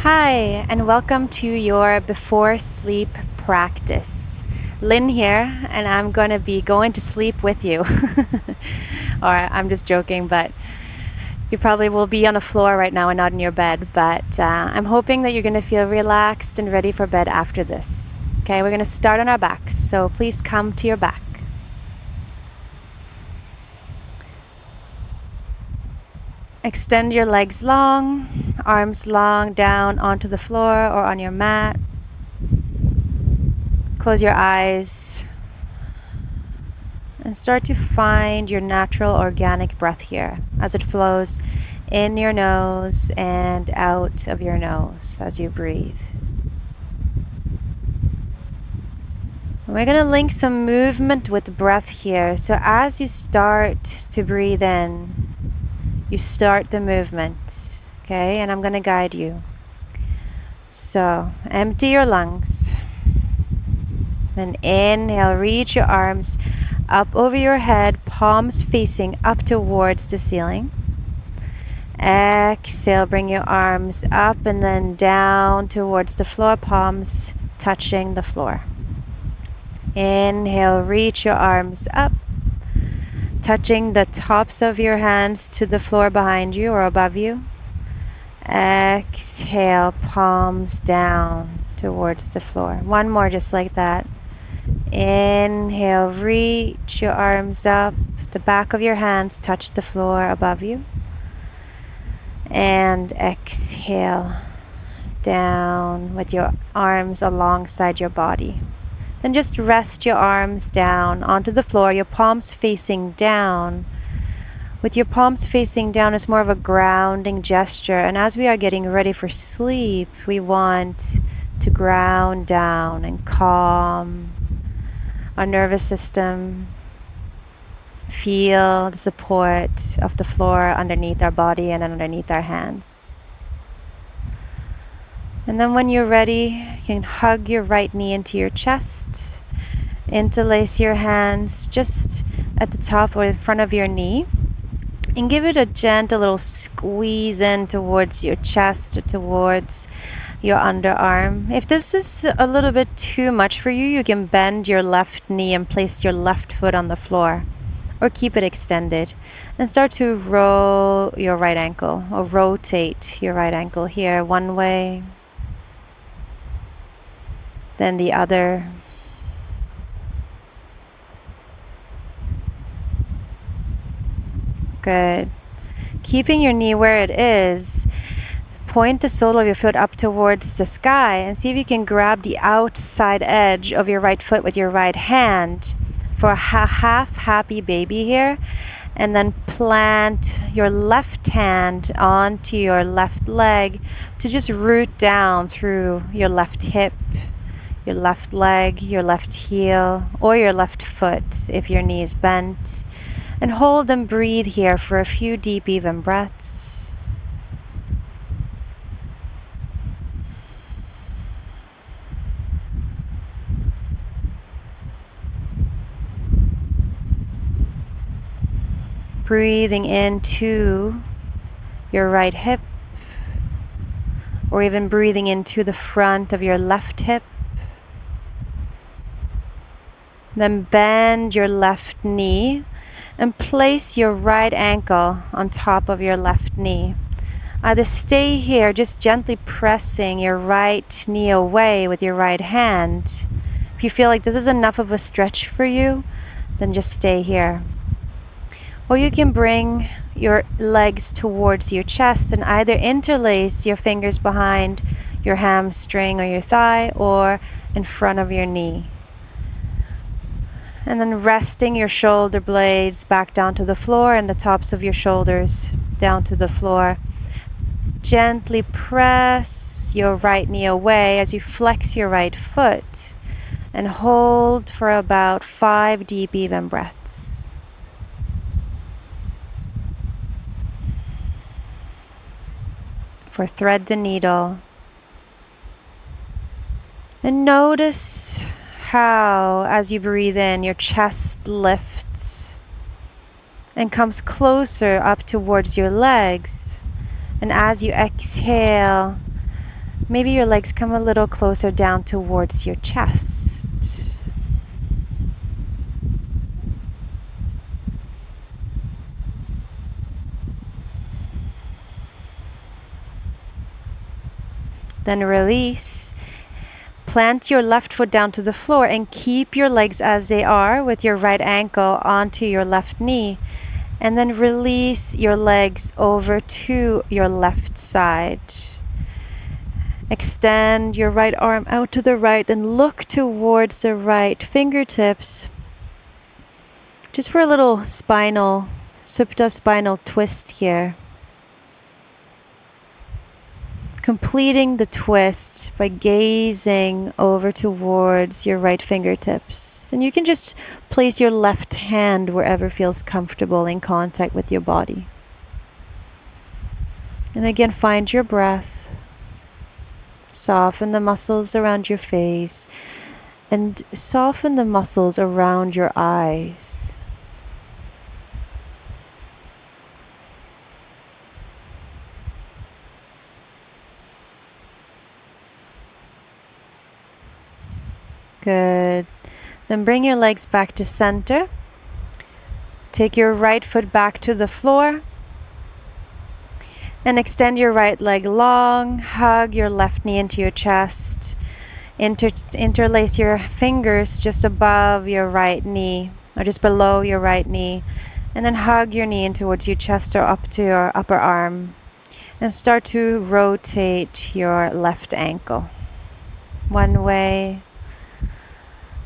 Hi, and welcome to your before sleep practice. Lynn here, and I'm going to be going to sleep with you. Or I'm just joking, but you probably will be on the floor right now and not in your bed. But I'm hoping that you're going to feel relaxed and ready for bed after this. Okay, we're going to start on our backs, so please come to your back. Extend your legs long, arms long down onto the floor or on your mat. Close your eyes and start to find your natural organic breath here as it flows in your nose and out of your nose as you breathe. And we're going to link some movement with breath here. So as you start to breathe in, you start the movement, okay? And I'm going to guide you. So empty your lungs. And inhale, reach your arms up over your head, palms facing up towards the ceiling. Exhale, bring your arms up and then down towards the floor, palms touching the floor. Inhale, reach your arms up, touching the tops of your hands to the floor behind you or above you. Exhale, palms down towards the floor. One more just like that. Inhale, reach your arms up, the back of your hands touch the floor above you. And exhale, down with your arms alongside your body. Then just rest your arms down onto the floor, your palms facing down. With your palms facing down, it's more of a grounding gesture. And as we are getting ready for sleep, we want to ground down and calm our nervous system. Feel the support of the floor underneath our body and underneath our hands. And then when you're ready, you can hug your right knee into your chest. Interlace your hands just at the top or in front of your knee. And give it a gentle little squeeze in towards your chest or towards your underarm. If this is a little bit too much for you, you can bend your left knee and place your left foot on the floor. Or keep it extended. And start to roll your right ankle or rotate your right ankle here one way, then the other. Good. Keeping your knee where it is, point the sole of your foot up towards the sky and see if you can grab the outside edge of your right foot with your right hand for a half happy baby here. And then plant your left hand onto your left leg to just root down through your left hip, your left leg, your left heel, or your left foot if your knee is bent. And hold and breathe here for a few deep, even breaths. Breathing into your right hip, or even breathing into the front of your left hip. Then bend your left knee and place your right ankle on top of your left knee. Either stay here, just gently pressing your right knee away with your right hand. If you feel like this is enough of a stretch for you, then just stay here. Or you can bring your legs towards your chest and either interlace your fingers behind your hamstring or your thigh or in front of your knee. And then resting your shoulder blades back down to the floor and the tops of your shoulders down to the floor. Gently press your right knee away as you flex your right foot and hold for about 5 deep, even breaths. For thread the needle. And notice how, as you breathe in, your chest lifts and comes closer up towards your legs. And as you exhale, Maybe your legs come a little closer down towards your chest. Then release. Plant your left foot down to the floor and keep your legs as they are with your right ankle onto your left knee. And then release your legs over to your left side. Extend your right arm out to the right and look towards the right fingertips. Just for a little spinal twist here. Completing the twist by gazing over towards your right fingertips. And you can just place your left hand wherever feels comfortable in contact with your body. And again, find your breath. Soften the muscles around your face and soften the muscles around your eyes. Good. Then bring your legs back to center. Take your right foot back to the floor. And extend your right leg long. Hug your left knee into your chest. Interlace your fingers just above your right knee or just below your right knee. And then hug your knee in towards your chest or up to your upper arm. And start to rotate your left ankle. One way.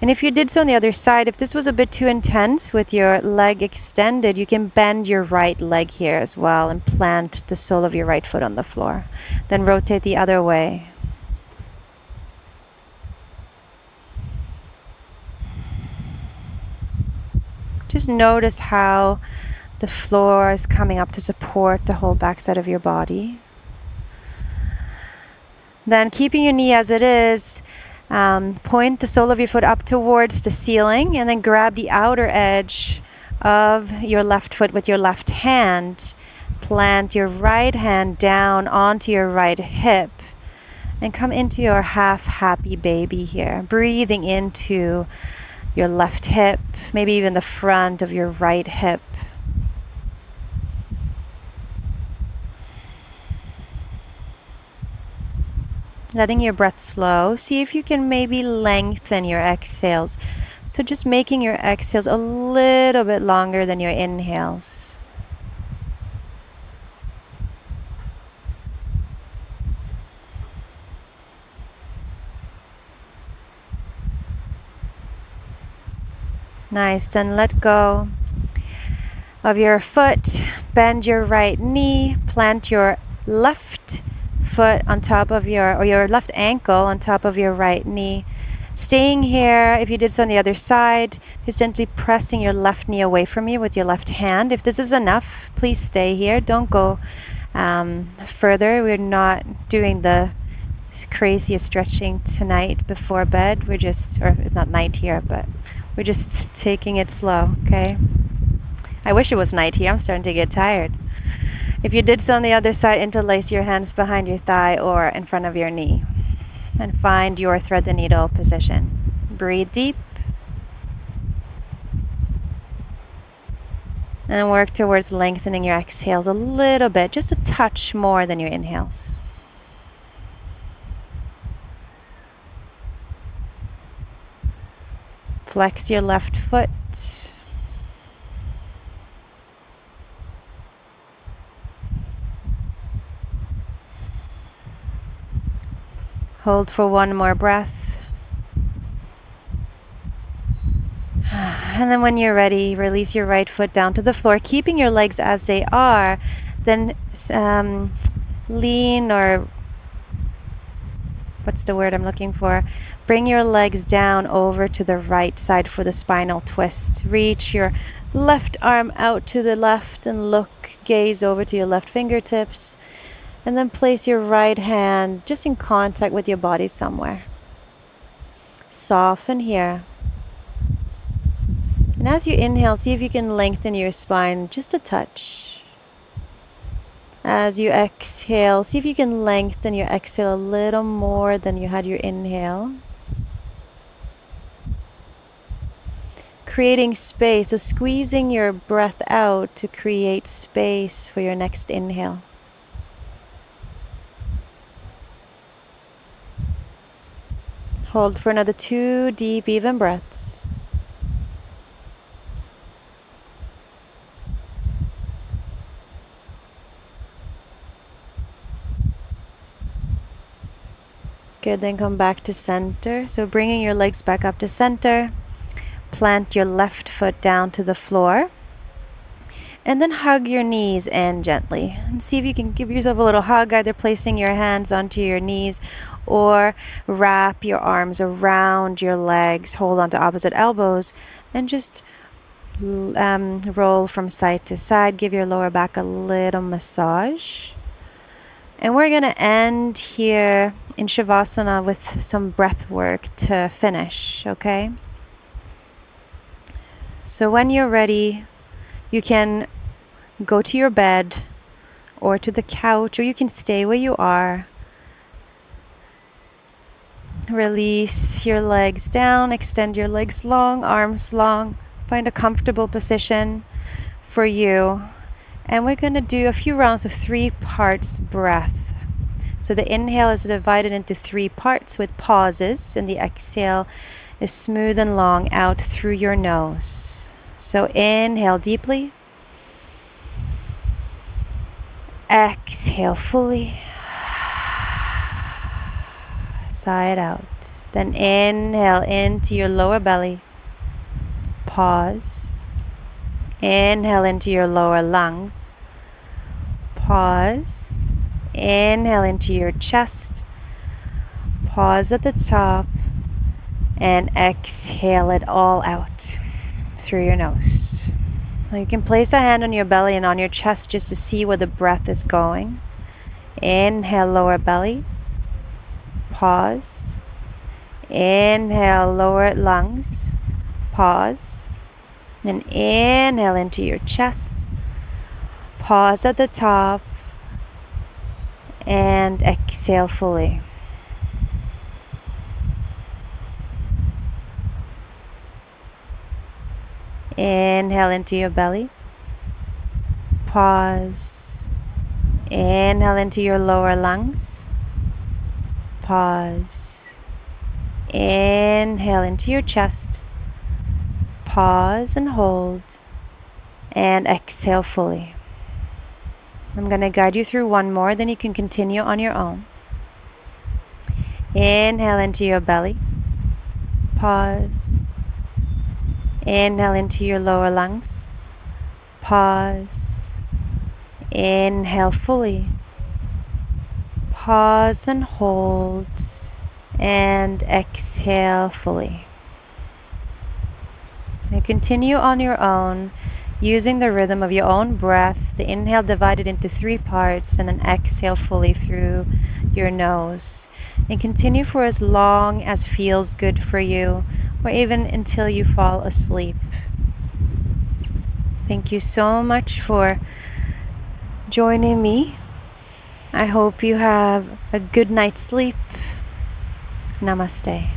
And if you did so on the other side, if this was a bit too intense with your leg extended, you can bend your right leg here as well and plant the sole of your right foot on the floor. Then rotate the other way. Just notice how the floor is coming up to support the whole backside of your body. Then keeping your knee as it is, point the sole of your foot up towards the ceiling and then grab the outer edge of your left foot with your left hand. Plant your right hand down onto your right hip and come into your half happy baby here. Breathing into your left hip, maybe even the front of your right hip. Letting your breath slow. See if you can maybe lengthen your exhales. So just making your exhales a little bit longer than your inhales. Nice. Then let go of your foot. Bend your right knee. Plant your left foot on top of your left ankle on top of your right knee. Staying here, if you did so on the other side, just gently pressing your left knee away from you with your left hand. If this is enough, please stay here. Don't go further. We're not doing the craziest stretching tonight before bed. Or it's not night here, but we're just taking it slow, okay? I wish it was night here. I'm starting to get tired. If you did so on the other side, interlace your hands behind your thigh or in front of your knee. And find your thread the needle position. Breathe deep. And work towards lengthening your exhales a little bit, just a touch more than your inhales. Flex your left foot. Hold for one more breath. And then when you're ready, release your right foot down to the floor, keeping your legs as they are. Then lean, or what's the word I'm looking for? Bring your legs down over to the right side for the spinal twist. Reach your left arm out to the left and gaze over to your left fingertips. And then place your right hand just in contact with your body somewhere. Soften here. And as you inhale, see if you can lengthen your spine just a touch. As you exhale, see if you can lengthen your exhale a little more than you had your inhale. Creating space, so squeezing your breath out to create space for your next inhale. Hold for another 2 deep, even breaths. Good, then come back to center. So bringing your legs back up to center. Plant your left foot down to the floor. And then hug your knees in gently. And see if you can give yourself a little hug, either placing your hands onto your knees or wrap your arms around your legs, hold onto opposite elbows, and just roll from side to side. Give your lower back a little massage. And we're going to end here in Shavasana with some breath work to finish, okay? So when you're ready, you can go to your bed or to the couch, or you can stay where you are. Release your legs down, extend your legs long, arms long. Find a comfortable position for you. And we're going to do a few rounds of 3 parts breath. So the inhale is divided into 3 parts with pauses, and the exhale is smooth and long out through your nose. So inhale deeply. Exhale fully. Sigh it out. Then inhale into your lower belly. Pause. Inhale into your lower lungs. Pause. Inhale into your chest. Pause at the top. And exhale it all out through your nose. Now you can place a hand on your belly and on your chest just to see where the breath is going. Inhale, lower belly. Pause. Inhale, lower lungs. Pause. And inhale into your chest. Pause at the top. And exhale fully. Inhale into your belly. Pause. Inhale into your lower lungs. Pause. Inhale into your chest. Pause and hold. And exhale fully. I'm going to guide you through one more, then you can continue on your own. Inhale into your belly. Pause. Inhale into your lower lungs. Pause. Inhale fully. Pause and hold. And exhale fully. Now continue on your own, using the rhythm of your own breath. The inhale divided into 3 parts, and then exhale fully through your nose. And continue for as long as feels good for you, or even until you fall asleep. Thank you so much for joining me. I hope you have a good night's sleep. Namaste.